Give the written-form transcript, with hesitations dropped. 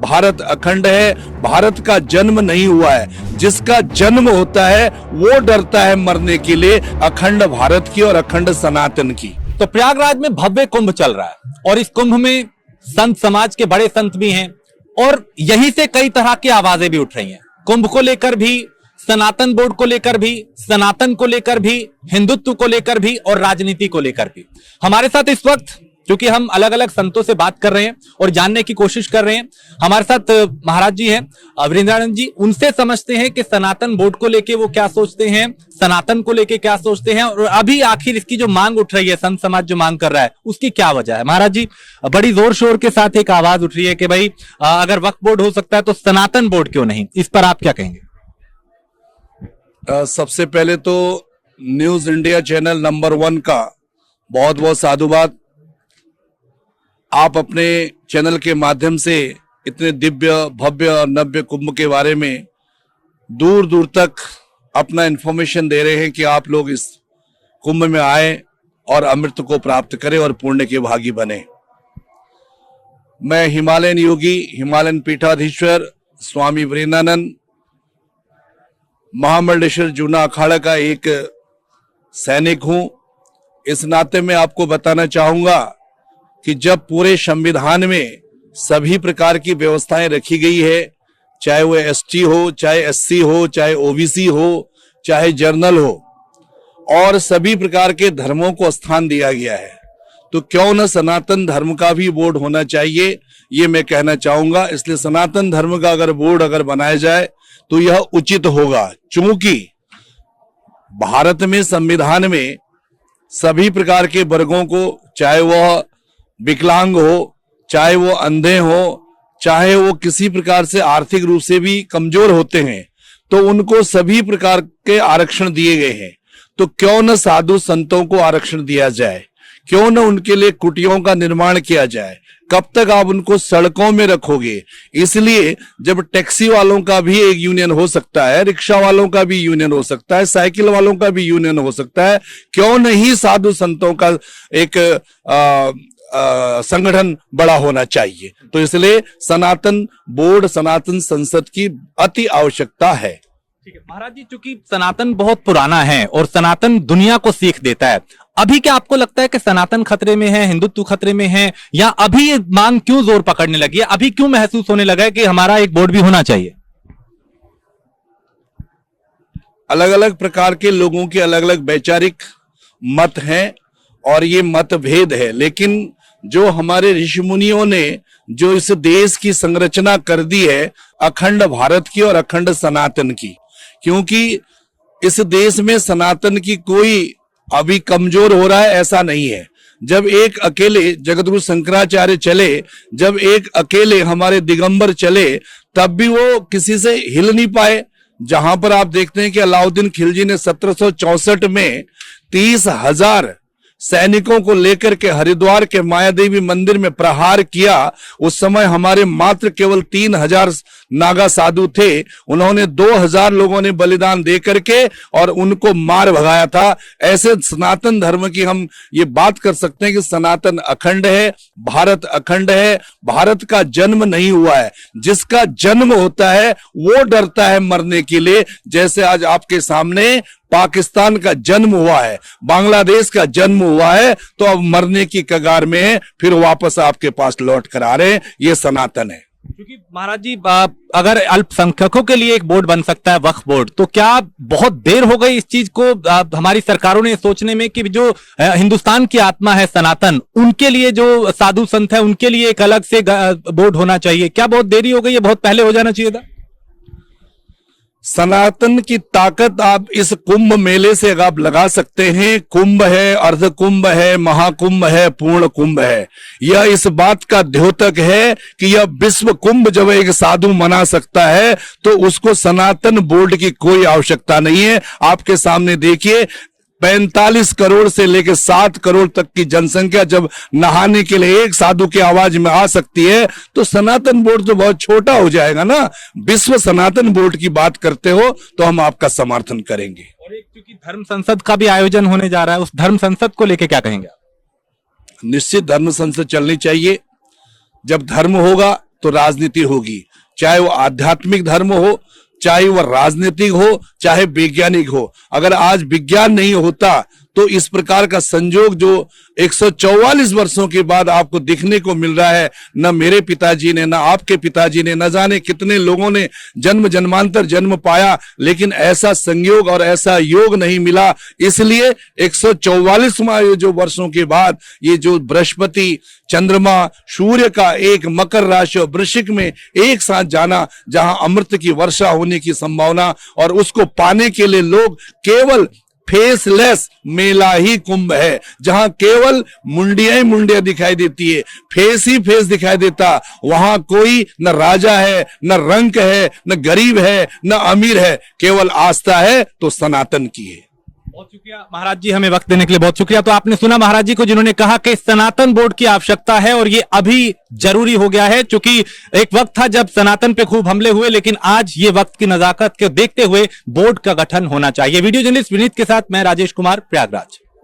भारत अखंड है, भारत का जन्म नहीं हुआ है। जिसका जन्म होता है वो डरता है मरने के लिए अखंड भारत की और अखंड सनातन की। तो प्रयागराज में भव्य कुंभ चल रहा है और इस कुंभ में संत समाज के बड़े संत भी हैं और यहीं से कई तरह की आवाजें भी उठ रही हैं। कुंभ को लेकर भी, सनातन बोर्ड को लेकर भी, सनातन को लेकर भी, हिंदुत्व को लेकर भी और राजनीति को लेकर भी। हमारे साथ इस वक्त, क्योंकि हम अलग अलग संतों से बात कर रहे हैं और जानने की कोशिश कर रहे हैं, हमारे साथ महाराज जी हैं वृंदानंद जी। उनसे समझते हैं कि सनातन बोर्ड को लेके वो क्या सोचते हैं, सनातन को लेके क्या सोचते हैं और अभी आखिर इसकी जो मांग उठ रही है, संत समाज जो मांग कर रहा है, उसकी क्या वजह है। महाराज जी, बड़ी जोर शोर के साथ एक आवाज उठ रही है कि भाई अगर वक्फ बोर्ड हो सकता है तो सनातन बोर्ड क्यों नहीं, इस पर आप क्या कहेंगे? सबसे पहले तो न्यूज इंडिया चैनल नंबर 1 का बहुत बहुत साधुवाद। आप अपने चैनल के माध्यम से इतने दिव्य भव्य और नव्य कुंभ के बारे में दूर दूर तक अपना इंफॉर्मेशन दे रहे हैं कि आप लोग इस कुंभ में आए और अमृत को प्राप्त करें और पुण्य के भागी बने। मैं हिमालयन योगी, हिमालयन पीठाधीश्वर स्वामी वृंदानंद, महामंडलेश्वर जूना अखाड़ा का एक सैनिक हूं। इस नाते मैं आपको बताना चाहूंगा कि जब पूरे संविधान में सभी प्रकार की व्यवस्थाएं रखी गई है, चाहे वो एसटी हो, चाहे एससी हो, चाहे ओबीसी हो, चाहे जर्नल हो, और सभी प्रकार के धर्मों को स्थान दिया गया है, तो क्यों न सनातन धर्म का भी बोर्ड होना चाहिए, ये मैं कहना चाहूंगा। इसलिए सनातन धर्म का अगर बोर्ड अगर बनाया जाए तो यह उचित होगा, चूंकि भारत में संविधान में सभी प्रकार के वर्गों को, चाहे वह विकलांग हो, चाहे वो अंधे हो, चाहे वो किसी प्रकार से आर्थिक रूप से भी कमजोर होते हैं, तो उनको सभी प्रकार के आरक्षण दिए गए हैं। तो क्यों न साधु संतों को आरक्षण दिया जाए, क्यों न उनके लिए कुटियों का निर्माण किया जाए। कब तक आप उनको सड़कों में रखोगे? इसलिए जब टैक्सी वालों का भी एक यूनियन हो सकता है, रिक्शा वालों का भी यूनियन हो सकता है, साइकिल वालों का भी यूनियन हो सकता है, क्यों नहीं साधु संतों का एक संगठन बड़ा होना चाहिए। तो इसलिए सनातन बोर्ड, सनातन संसद की अति आवश्यकता है। ठीक है महाराज जी, चूंकि सनातन बहुत पुराना है और सनातन दुनिया को सीख देता है, अभी क्या आपको लगता है कि सनातन खतरे में है, हिंदुत्व खतरे में है, या अभी ये मांग क्यों जोर पकड़ने लगी है, अभी क्यों महसूस होने लगा है कि हमारा एक बोर्ड भी होना चाहिए? अलग अलग प्रकार के लोगों के अलग अलग वैचारिक मत हैं और ये मतभेद है, लेकिन जो हमारे ऋषि मुनियों ने जो इस देश की संरचना कर दी है, अखंड भारत की और अखंड सनातन की, क्योंकि इस देश में सनातन की कोई अभी कमजोर हो रहा है ऐसा नहीं है। जब एक अकेले जगतगुरु शंकराचार्य चले, जब एक अकेले हमारे दिगंबर चले, तब भी वो किसी से हिल नहीं पाए। जहां पर आप देखते हैं कि अलाउद्दीन खिलजी ने 1764 में 30,000 सैनिकों को लेकर के हरिद्वार के मायादेवी मंदिर में प्रहार किया। उस समय हमारे मात्र केवल 3,000 नागा साधु थे, उन्होंने 2,000 लोगों ने बलिदान दे करके और उनको मार भगाया था। ऐसे सनातन धर्म की हम ये बात कर सकते हैं कि सनातन अखंड है, भारत अखंड है, भारत का जन्म नहीं हुआ है। जिसका जन्म होता है वो डरता है मरने के लिए। जैसे आज आपके सामने पाकिस्तान का जन्म हुआ है, बांग्लादेश का जन्म हुआ है, तो अब मरने की कगार में है, फिर वापस आपके पास लौट कर आ रहे हैं। ये सनातन है। क्योंकि महाराज जी, अगर अल्पसंख्यकों के लिए एक बोर्ड बन सकता है, वक्फ बोर्ड, तो क्या बहुत देर हो गई इस चीज को हमारी सरकारों ने सोचने में कि जो हिंदुस्तान की आत्मा है सनातन, उनके लिए जो साधु संत है उनके लिए एक अलग से बोर्ड होना चाहिए? क्या बहुत देरी हो गई है? बहुत पहले हो जाना चाहिए था। सनातन की ताकत आप इस कुंभ मेले से आप लगा सकते हैं। कुंभ है, अर्ध कुंभ है, महाकुंभ है, पूर्ण कुंभ है। यह इस बात का द्योतक है कि यह विश्व कुंभ जब एक साधु मना सकता है तो उसको सनातन बोर्ड की कोई आवश्यकता नहीं है। आपके सामने देखिए, 45 करोड़ से लेकर 7 करोड़ तक की जनसंख्या जब नहाने के लिए एक साधु की आवाज में आ सकती है, तो सनातन बोर्ड तो बहुत छोटा हो जाएगा ना। विश्व सनातन बोर्ड की बात करते हो तो हम आपका समर्थन करेंगे। और एक क्योंकि धर्म संसद का भी आयोजन होने जा रहा है, उस धर्म संसद को लेकर क्या कहेंगे? निश्चित धर्म संसद चलनी चाहिए। जब धर्म होगा तो राजनीति होगी, चाहे वो आध्यात्मिक धर्म हो, चाहे वह राजनीतिक हो, चाहे वैज्ञानिक हो। अगर आज विज्ञान नहीं होता तो इस प्रकार का संजोग जो 144 वर्षों के बाद आपको दिखने को मिल रहा है, न मेरे पिताजी ने, न आपके पिताजी ने, न जाने कितने लोगों ने जन्म जन्मांतर जन्म पाया, लेकिन ऐसा संयोग और ऐसा योग नहीं मिला। इसलिए 144वां जो वर्षों के बाद ये जो बृहस्पति, चंद्रमा, सूर्य का एक मकर राशि और वृश्चिक में एक साथ जाना, जहां अमृत की वर्षा होने की संभावना, और उसको पाने के लिए लोग केवल फेसलेस मेला ही कुंभ है, जहां केवल मुंडियां ही मुंडियां दिखाई देती है, फेस ही फेस दिखाई देता। वहां कोई न राजा है, न रंक है, न गरीब है, न अमीर है, केवल आस्था है तो सनातन की है। बहुत शुक्रिया महाराज जी, हमें वक्त देने के लिए बहुत शुक्रिया। तो आपने सुना महाराज जी को, जिन्होंने कहा कि सनातन बोर्ड की आवश्यकता है और ये अभी जरूरी हो गया है, क्योंकि एक वक्त था जब सनातन पे खूब हमले हुए, लेकिन आज ये वक्त की नजाकत को देखते हुए बोर्ड का गठन होना चाहिए। वीडियो जर्नलिस्ट विनीत के साथ मैं राजेश कुमार, प्रयागराज।